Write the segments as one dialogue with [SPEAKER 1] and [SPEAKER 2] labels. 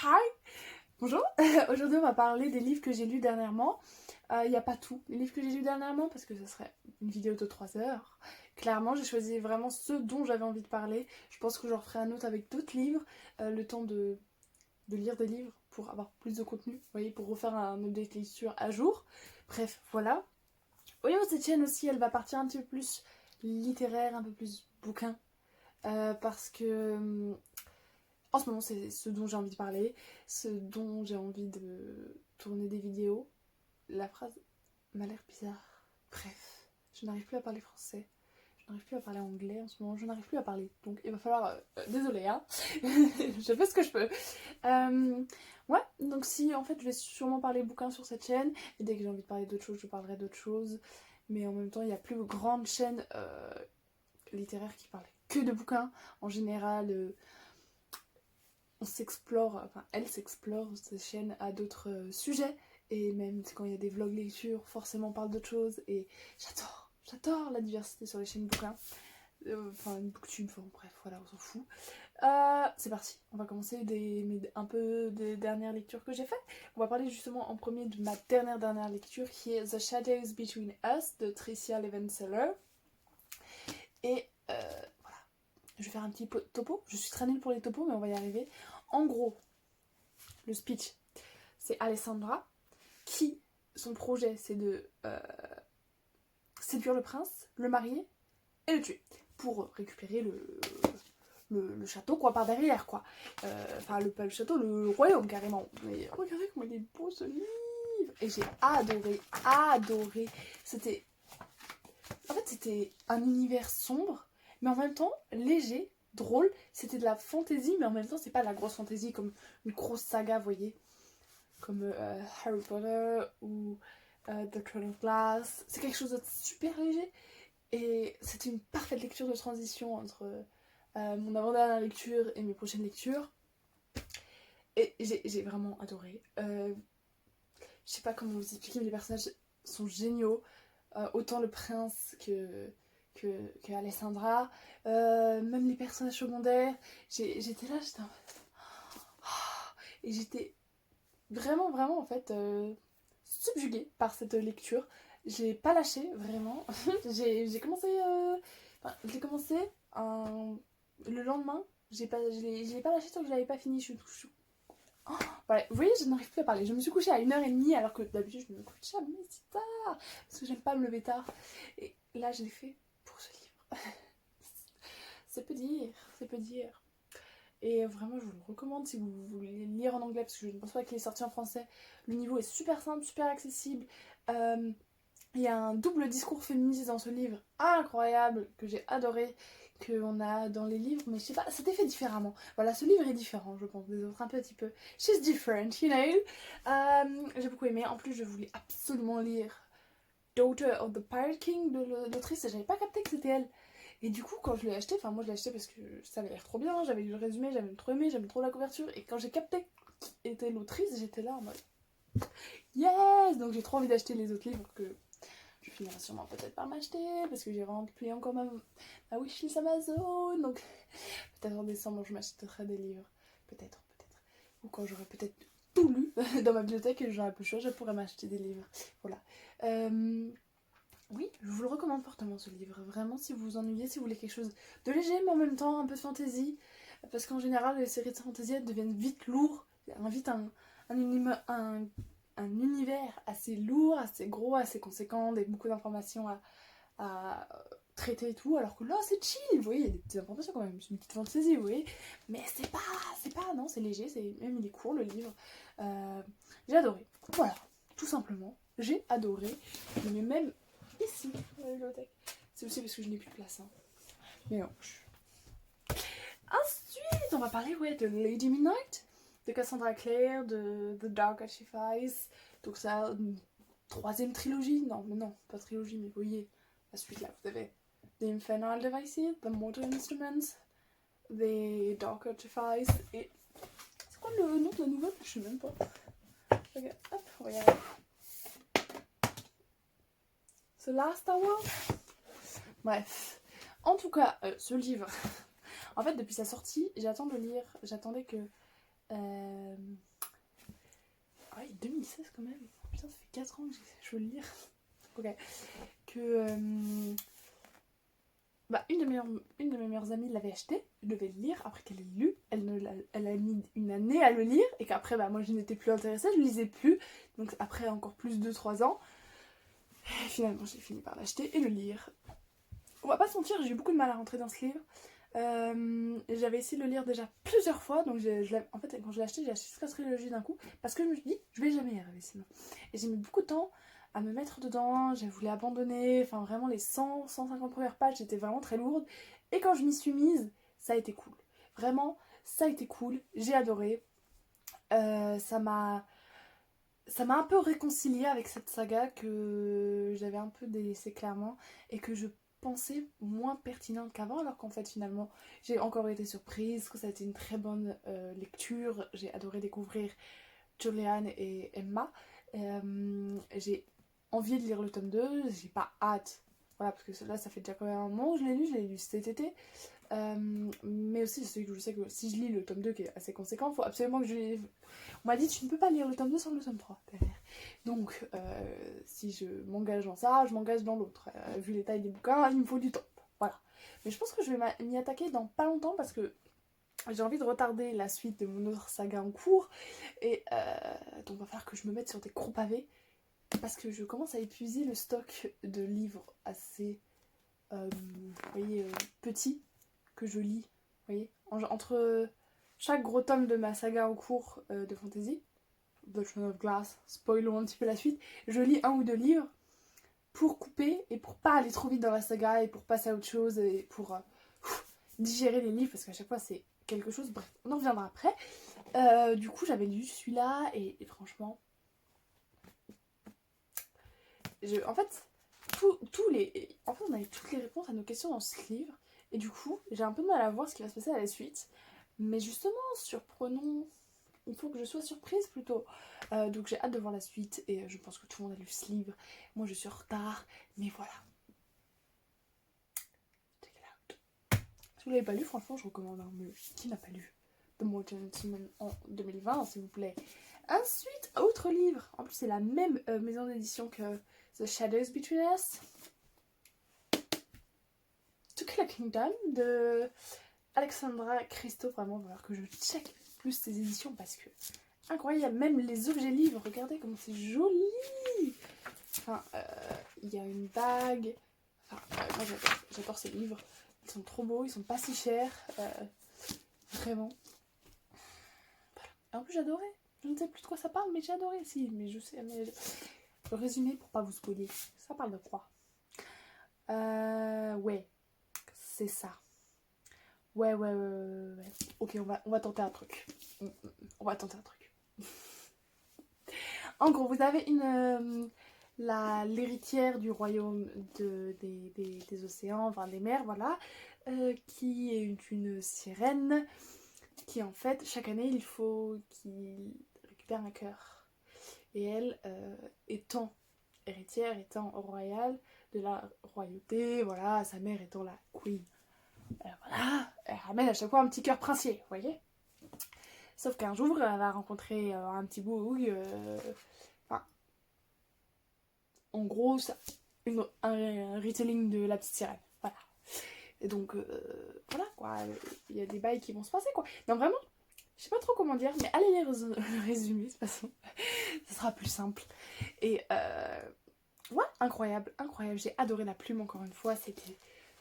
[SPEAKER 1] Hi! Bonjour! Aujourd'hui, on va parler des livres que j'ai lus dernièrement. Il n'y a pas tout, les livres que j'ai lus dernièrement, parce que ce serait une vidéo de 3 heures. Clairement, j'ai choisi vraiment ceux dont j'avais envie de parler. Je pense que j'en referai un autre avec d'autres livres. Le temps de lire des livres pour avoir plus de contenu, vous voyez, pour refaire un update lecture à jour. Bref, voilà. Au niveau de cette chaîne aussi, elle va partir un petit peu plus littéraire, un peu plus bouquin. Parce que en ce moment, c'est ce dont j'ai envie de parler, ce dont j'ai envie de tourner des vidéos. La phrase m'a l'air bizarre. Bref, je n'arrive plus à parler français. Je n'arrive plus à parler anglais en ce moment. Je n'arrive plus à parler. Donc il va falloir... désolée, hein. Je fais ce que je peux. Ouais, donc si, en fait, je vais sûrement parler bouquins sur cette chaîne. Et dès que j'ai envie de parler d'autres choses, je parlerai d'autres choses. Mais en même temps, il y a plus grande chaîne littéraire qui parle que de bouquins. En général... on s'explore, enfin elle s'explore, cette chaîne à d'autres sujets, et même quand il y a des vlogs lecture, forcément on parle d'autres choses, et j'adore la diversité sur les chaînes bouquins, enfin une booktube, enfin bref, voilà, on s'en fout. C'est parti, on va commencer un peu des dernières lectures que j'ai faites. On va parler justement en premier de ma dernière lecture, qui est The Shadows Between Us de Tricia Levenseller, et voilà, je vais faire un petit topo, je suis très nulle pour les topos, mais on va y arriver. En gros, le speech, c'est Alessandra qui, son projet, c'est de séduire le prince, le marier et le tuer pour récupérer le château, quoi, par derrière, quoi. Enfin, pas le château, le royaume, carrément. Mais regardez comment il est beau, ce livre. Et j'ai adoré. C'était... En fait, c'était un univers sombre, mais en même temps léger, drôle. C'était de la fantaisie, mais en même temps, c'est pas de la grosse fantaisie comme une grosse saga, vous voyez, comme Harry Potter ou The Throne of Glass. C'est quelque chose de super léger. Et c'était une parfaite lecture de transition entre mon avant-dernière lecture et mes prochaines lectures. Et j'ai vraiment adoré. Je sais pas comment vous expliquer, mais les personnages sont géniaux. Autant le prince que Alessandra. Même les personnages secondaires. J'étais là, j'étais... Et j'étais vraiment en fait subjuguée par cette lecture. J'ai pas lâché vraiment. j'ai commencé j'ai commencé le lendemain. Je l'ai pas lâché tant que je l'avais pas fini. Oh, voilà. Vous voyez, je n'arrive plus à parler. Je me suis couchée à 1h30 alors que d'habitude je me couche jamais si tard parce que j'aime pas me lever tard. Et là je l'ai fait pour ce livre. C'est peu dire, c'est peu dire. Et vraiment, je vous le recommande si vous voulez lire en anglais, parce que je ne pense pas qu'il est sorti en français. Le niveau est super simple, super accessible. Il y a un double discours féministe dans ce livre incroyable, que j'ai adoré, qu'on a dans les livres, mais je sais pas, c'était fait différemment. Voilà, ce livre est différent, je pense, des autres, un petit peu. She's different, you know. J'ai beaucoup aimé. En plus, je voulais absolument lire Daughter of the Pirate King de l'autrice, et j'avais pas capté que c'était elle. Et du coup, quand je l'ai acheté, enfin moi je l'ai acheté parce que ça avait l'air trop bien, j'avais lu le résumé, j'avais trop aimé, j'aimais trop la couverture, et quand j'ai capté qui était l'autrice, j'étais là en mode yes. Donc j'ai trop envie d'acheter les autres livres que je finirai sûrement peut-être par m'acheter, parce que j'ai rempli encore ma wishlist Amazon, donc peut-être en décembre je m'achèterai des livres, peut-être, ou quand j'aurai peut-être tout lu dans ma bibliothèque et j'aurai plus le choix, je pourrais m'acheter des livres, voilà. Oui, je vous le recommande fortement ce livre, vraiment, si vous vous ennuyez, si vous voulez quelque chose de léger mais en même temps un peu de fantaisie, parce qu'en général les séries de fantaisie deviennent vite lourdes, vite un univers assez lourd, assez gros, assez conséquent, et beaucoup d'informations à traiter et tout, alors que là c'est chill, vous voyez, il y a des petites informations quand même, c'est une petite fantaisie, vous voyez, mais non, c'est léger, même il est court le livre. J'ai adoré, voilà, tout simplement, j'ai adoré, mais même ici, dans la bibliothèque. C'est aussi parce que je n'ai plus de place. Hein. Mais non. Ensuite, on va parler de Lady Midnight, de Cassandra Clare, de The Dark Archifice. Donc ça, une troisième trilogie. Non, mais non, pas trilogie, mais vous voyez, la suite là, vous avez The Infernal Devices, The Mortal Instruments, The Dark Archifice, et... C'est quoi le nom de la nouvelle? Je sais même pas. Regarde, hop, regarde. The Last Hour. Bref. En tout cas, ce livre, en fait, depuis sa sortie, j'attendais que Ah ouais, 2016 quand même. Putain, ça fait 4 ans que je veux le lire. Ok. Que une de mes meilleures amies l'avait acheté, je devais le lire, après qu'elle ait lu, elle a mis une année à le lire, et qu'après, moi je n'étais plus intéressée, je ne lisais plus, donc après encore plus de 3 ans, et finalement j'ai fini par l'acheter et le lire. On va pas se mentir, j'ai eu beaucoup de mal à rentrer dans ce livre. J'avais essayé de le lire déjà plusieurs fois, donc en fait quand je l'ai acheté, j'ai acheté toute la trilogie d'un coup, parce que je me suis dit, je vais jamais y arriver sinon. Et j'ai mis beaucoup de temps à me mettre dedans, j'ai voulu abandonner, enfin vraiment les 150 premières pages étaient vraiment très lourdes, et quand je m'y suis mise, ça a été cool. Vraiment, ça a été cool, j'ai adoré. Ça m'a un peu réconciliée avec cette saga que j'avais un peu délaissée clairement, et que je pensais moins pertinente qu'avant, alors qu'en fait finalement j'ai encore été surprise, que ça a été une très bonne lecture, j'ai adoré découvrir Julianne et Emma. J'ai envie de lire le tome 2, j'ai pas hâte, voilà, parce que là ça fait déjà quand même un moment que je l'ai lu cet été. Mais aussi, je sais que si je lis le tome 2 qui est assez conséquent, il faut absolument que je... On m'a dit tu ne peux pas lire le tome 2 sans le tome 3 derrière. Donc si je m'engage dans ça, je m'engage dans l'autre. Vu les tailles des bouquins, il me faut du temps. Voilà. Mais je pense que je vais m'y attaquer dans pas longtemps parce que j'ai envie de retarder la suite de mon autre saga en cours. Et donc il va falloir que je me mette sur des gros pavés. Parce que je commence à épuiser le stock de livres assez petits que je lis. Vous voyez, entre chaque gros tome de ma saga en cours de fantasy, The Throne of Glass, spoilons un petit peu la suite, je lis 1 ou 2 livres pour couper et pour pas aller trop vite dans la saga et pour passer à autre chose et pour digérer les livres parce qu'à chaque fois c'est quelque chose. Bref, on en reviendra après. Du coup, j'avais lu celui-là et franchement, en fait, on avait toutes les réponses à nos questions dans ce livre. Et du coup, j'ai un peu de mal à voir ce qui va se passer à la suite. Mais justement, surprenons. Il faut que je sois surprise plutôt. Donc j'ai hâte de voir la suite. Et je pense que tout le monde a lu ce livre. Moi, je suis en retard. Mais voilà. Check it out. Si vous l'avez pas lu, franchement, je recommande. Mais qui n'a pas lu The Mortal Gentleman en 2020, s'il vous plaît. Ensuite, autre livre. En plus, c'est la même maison d'édition que The Shadows Between Us. To Kill a Kingdom de Alexandra Christo. Vraiment, il va falloir que je check plus ces éditions parce que incroyable. Même les objets livres, regardez comment c'est joli. Enfin, il y a une bague. Enfin, moi j'adore ces livres. Ils sont trop beaux, ils sont pas si chers. Vraiment. Voilà. Et en plus, j'adorais. Je ne sais plus de quoi ça parle, mais j'ai adoré. Si, mais je sais. Mais... Le résumé pour pas vous spoiler. Ça parle de quoi? Ouais. C'est ça. Ouais. Ok, on va tenter un truc. On va tenter un truc. En gros, vous avez l'héritière du royaume des océans, enfin des mers, voilà, qui est une sirène, qui en fait, chaque année, il faut qu'il récupère un cœur. Et elle, étant héritière, étant royale de la royauté, voilà, sa mère étant la queen. Voilà, elle ramène à chaque fois un petit cœur princier, vous voyez. Sauf qu'un jour, elle va rencontrer un petit bout, en gros, un retelling de la petite sirène. Voilà. Et donc, voilà, quoi. Il y a des bails qui vont se passer, quoi. Non, vraiment, je sais pas trop comment dire, mais allez les résumer, de toute façon. Ça sera plus simple. Et, ouais, incroyable. J'ai adoré la plume, encore une fois. C'était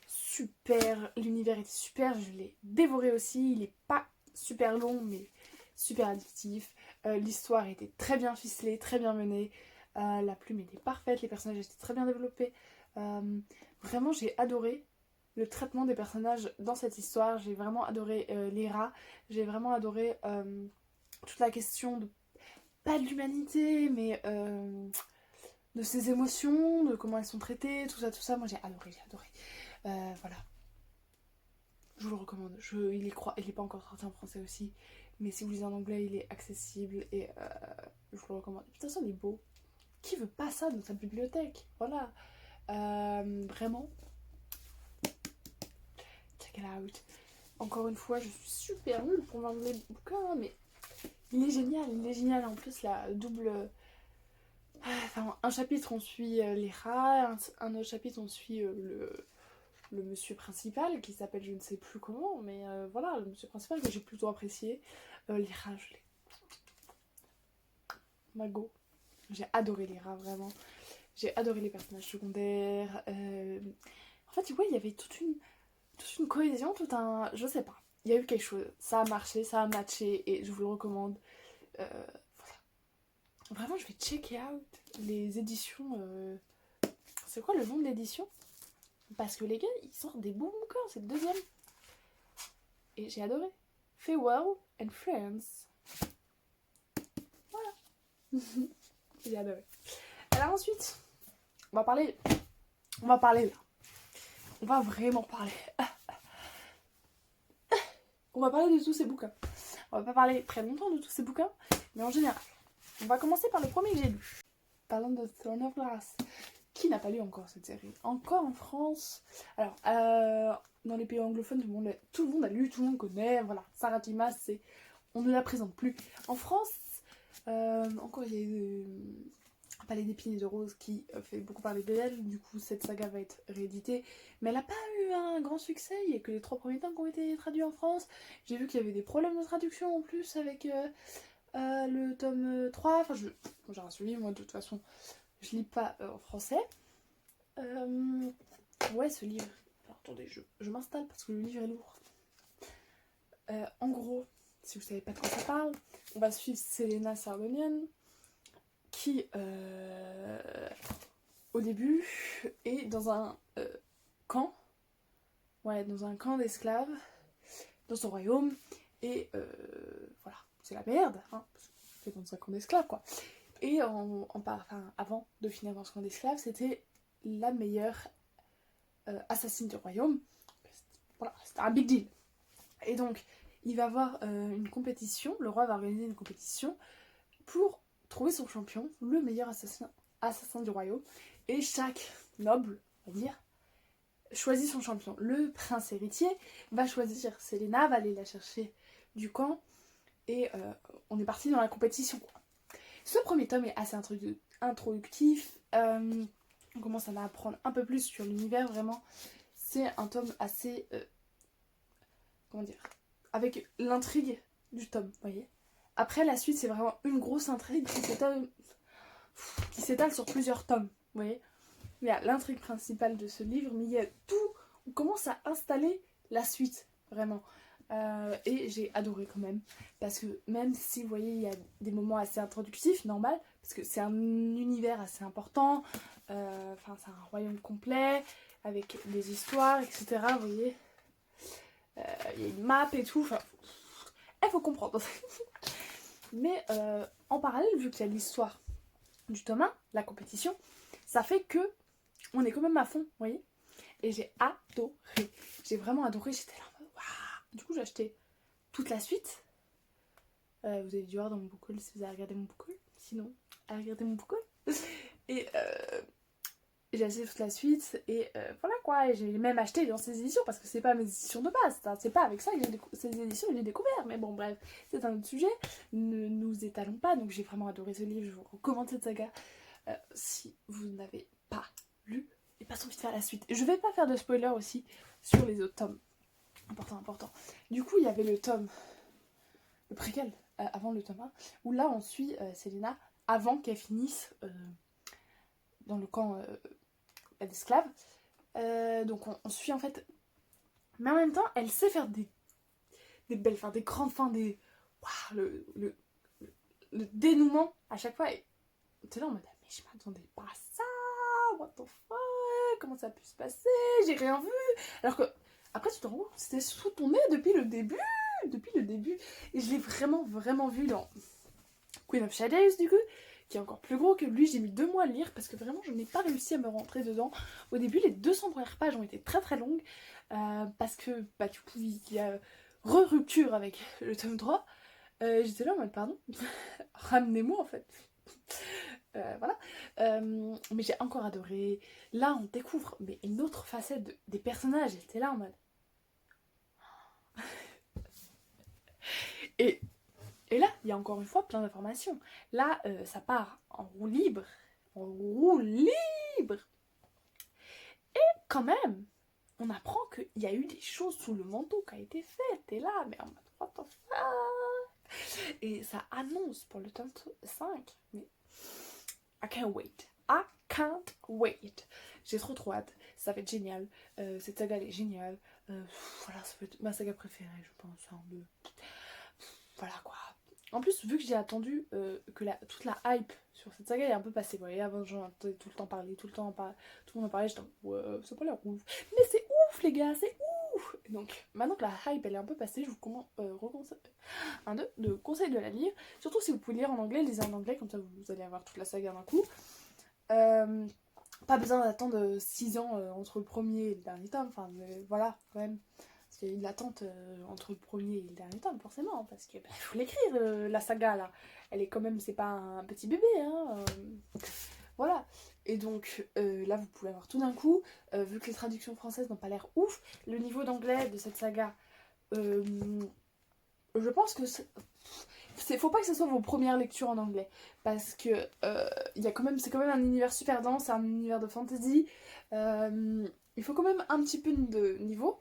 [SPEAKER 1] super. L'univers était super. Je l'ai dévoré aussi. Il est pas super long, mais super addictif. L'histoire était très bien ficelée, très bien menée. La plume était parfaite, les personnages étaient très bien développés. Vraiment, j'ai adoré le traitement des personnages dans cette histoire. J'ai vraiment adoré Lyra. J'ai vraiment adoré toute la question de, pas de l'humanité, mais de ses émotions, de comment elles sont traitées, tout ça. Moi, j'ai adoré. Voilà. Je vous le recommande. Il est pas encore sorti en français aussi. Mais si vous lisez en anglais, il est accessible et je vous le recommande. Putain, ça, il est beau. Qui veut pas ça dans sa bibliothèque? Voilà. Vraiment. Check it out. Encore une fois, je suis super nulle pour vendre les bouquins, mais il est génial. En plus, la double... Enfin, un chapitre, on suit les rats, un autre chapitre, on suit le monsieur principal, qui s'appelle je ne sais plus comment, mais voilà, le monsieur principal que j'ai plutôt apprécié. Les rats, je l'ai... Mago. J'ai adoré les rats, vraiment. J'ai adoré les personnages secondaires. En fait, ouais, il y avait toute une cohésion, tout un... Je sais pas. Il y a eu quelque chose. Ça a marché, ça a matché, et je vous le recommande. Voilà. Vraiment, je vais checker out les éditions. C'est quoi le nom de l'édition? Parce que les gars, ils sortent des bons bouquins, c'est le deuxième. Et j'ai adoré. Farewell and Friends. Voilà. J'ai adoré. Alors ensuite, on va parler là. On va vraiment parler. On va parler de tous ces bouquins. On va pas parler très longtemps de tous ces bouquins, mais en général. On va commencer par le premier que j'ai lu. Parlons de Throne of Glass. Qui n'a pas lu encore cette série? Encore en France. Alors, dans les pays anglophones, tout le monde a lu, tout le monde connaît. Voilà, Sarah J. Maas, on ne la présente plus. En France, encore il y a eu Palais d'épines et de roses qui fait beaucoup parler d'elle. Du coup, cette saga va être rééditée. Mais elle n'a pas eu un grand succès. Il n'y a que les 3 premiers tomes qui ont été traduits en France. J'ai vu qu'il y avait des problèmes de traduction en plus avec le tome 3. Enfin, j'ai un suivi, moi, de toute façon. Je lis pas en français. Ouais, ce livre. Alors, attendez, je m'installe parce que le livre est lourd. En gros, si vous savez pas de quoi ça parle, on va suivre Selena Sardonian qui, au début, est dans un camp. Ouais, dans un camp d'esclaves dans son royaume. Et voilà, c'est la merde. Hein, c'est dans un camp d'esclaves, quoi. Et avant de finir dans ce camp d'esclaves, c'était la meilleure assassine du royaume. Voilà, c'était un big deal. Et donc, il va y avoir une compétition, le roi va organiser une compétition pour trouver son champion, le meilleur assassin du royaume. Et chaque noble, on va dire, choisit son champion. Le prince héritier va choisir Selena, va aller la chercher du camp, et on est parti dans la compétition, quoi. Ce premier tome est assez introductif. On commence à apprendre un peu plus sur l'univers, vraiment. C'est un tome assez... comment dire, avec l'intrigue du tome, vous voyez. Après, la suite, c'est vraiment une grosse intrigue qui s'étale sur plusieurs tomes, vous voyez. Il y a l'intrigue principale de ce livre, mais il y a tout... On commence à installer la suite, vraiment. Et j'ai adoré quand même, parce que même si vous voyez il y a des moments assez introductifs, normal, parce que c'est un univers assez important, c'est un royaume complet avec des histoires, etc. Vous voyez, il y a une map et tout, enfin, il faut comprendre. Mais en parallèle, vu qu'il y a l'histoire du tome 1, la compétition, ça fait que on est quand même à fond, vous voyez. Et j'ai adoré, j'ai vraiment adoré, j'étais là. Du coup, j'ai acheté toute la suite. Vous avez dû voir dans mon book haul si vous avez regardé mon book haul. Sinon, allez regarder mon book haul. Et j'ai acheté toute la suite. Et voilà quoi. Et j'ai même acheté dans ces éditions parce que c'est pas mes éditions de base. C'est pas avec ça que ces éditions que j'ai découvert. Mais bon, bref, c'est un autre sujet. Ne nous étalons pas. Donc, j'ai vraiment adoré ce livre. Je vous recommande cette saga. Si vous n'avez pas lu, et passons vite faire la suite. Je vais pas faire de spoiler aussi sur les autres tomes. Important. Du coup, il y avait le préquel, avant le tome 1, où là, on suit Selena avant qu'elle finisse dans le camp d'esclaves. Donc, on suit en fait... Mais en même temps, elle sait faire des belles fins, des grandes fins, des... Waouh, le dénouement à chaque fois. Et t'es là en mode, mais je m'attendais pas à ça, what the fuck, comment ça a pu se passer, j'ai rien vu. Alors que... Après, tu te rends compte, c'était sous ton nez depuis le début. Et je l'ai vraiment vu dans Queen of Shadows, du coup, qui est encore plus gros que lui. J'ai mis 2 mois à le lire parce que vraiment, je n'ai pas réussi à me rentrer dedans. Au début, les 200 premières pages ont été très longues parce que, du coup, il y a rupture avec le tome 3. J'étais là en mode, pardon, ramenez-moi en fait. Voilà. Mais j'ai encore adoré. Là, on découvre une autre facette des personnages. J'étais là en mode... Et là, il y a encore une fois plein d'informations. Là, ça part en roue libre. En roue libre. Quand même, on apprend qu'il y a eu des choses sous le manteau qui a été faites. Et là, mais en mode, what the fuck? Et ça annonce pour le tome 5. Mais I can't wait. I can't wait. J'ai trop hâte. Ça va être génial. Cette saga, elle est géniale. Voilà, ça va être ma saga préférée, je pense. Hein, voilà quoi. En plus, vu que j'ai attendu que toute la hype sur cette saga est un peu passée, vous voyez, avant j'en entendais tout le temps parler, tout le monde en parlait, j'étais en ouais, ça a pas l'air ouf. Mais c'est ouf les gars, c'est ouf. Donc maintenant que la hype elle est un peu passée, je vous conseille de la lire. Surtout si vous pouvez lire en anglais, lisez en anglais, comme ça vous allez avoir toute la saga d'un coup. Pas besoin d'attendre 6 ans entre le premier et le dernier tome, enfin voilà quand même. Parce qu'il y a une attente entre le premier et le dernier tome, forcément, parce qu'il faut l'écrire, la saga, là. Elle est quand même, c'est pas un petit bébé, hein. Voilà. Et donc, là, vous pouvez avoir tout d'un coup, vu que les traductions françaises n'ont pas l'air ouf, le niveau d'anglais de cette saga, je pense que faut pas que ce soit vos premières lectures en anglais, parce que c'est quand même un univers super dense, c'est un univers de fantasy. Il faut quand même un petit peu de niveau.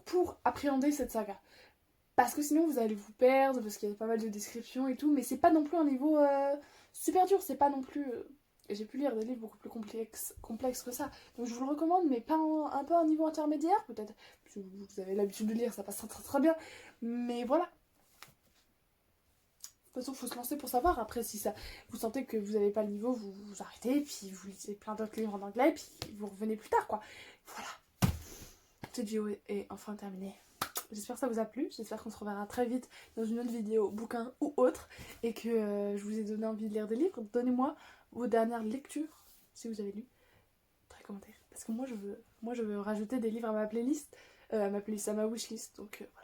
[SPEAKER 1] Pour appréhender cette saga. Parce que sinon vous allez vous perdre, parce qu'il y a pas mal de descriptions et tout, mais c'est pas non plus un niveau super dur, c'est pas non plus... J'ai pu lire des livres beaucoup plus complexes que ça, donc je vous le recommande, mais pas un peu un niveau intermédiaire, peut-être, parce que vous avez l'habitude de lire, ça passe très bien, mais voilà. De toute façon, il faut se lancer pour savoir. Après, si ça, vous sentez que vous n'avez pas le niveau, vous arrêtez, puis vous lisez plein d'autres livres en anglais, puis vous revenez plus tard, quoi. Voilà. Cette vidéo est enfin terminée. J'espère que ça vous a plu, j'espère qu'on se reverra très vite dans une autre vidéo, bouquin ou autre, et que je vous ai donné envie de lire des livres. Donnez-moi vos dernières lectures, si vous avez lu, dans les commentaires. Parce que moi je veux rajouter des livres à ma playlist, à ma wishlist, donc voilà.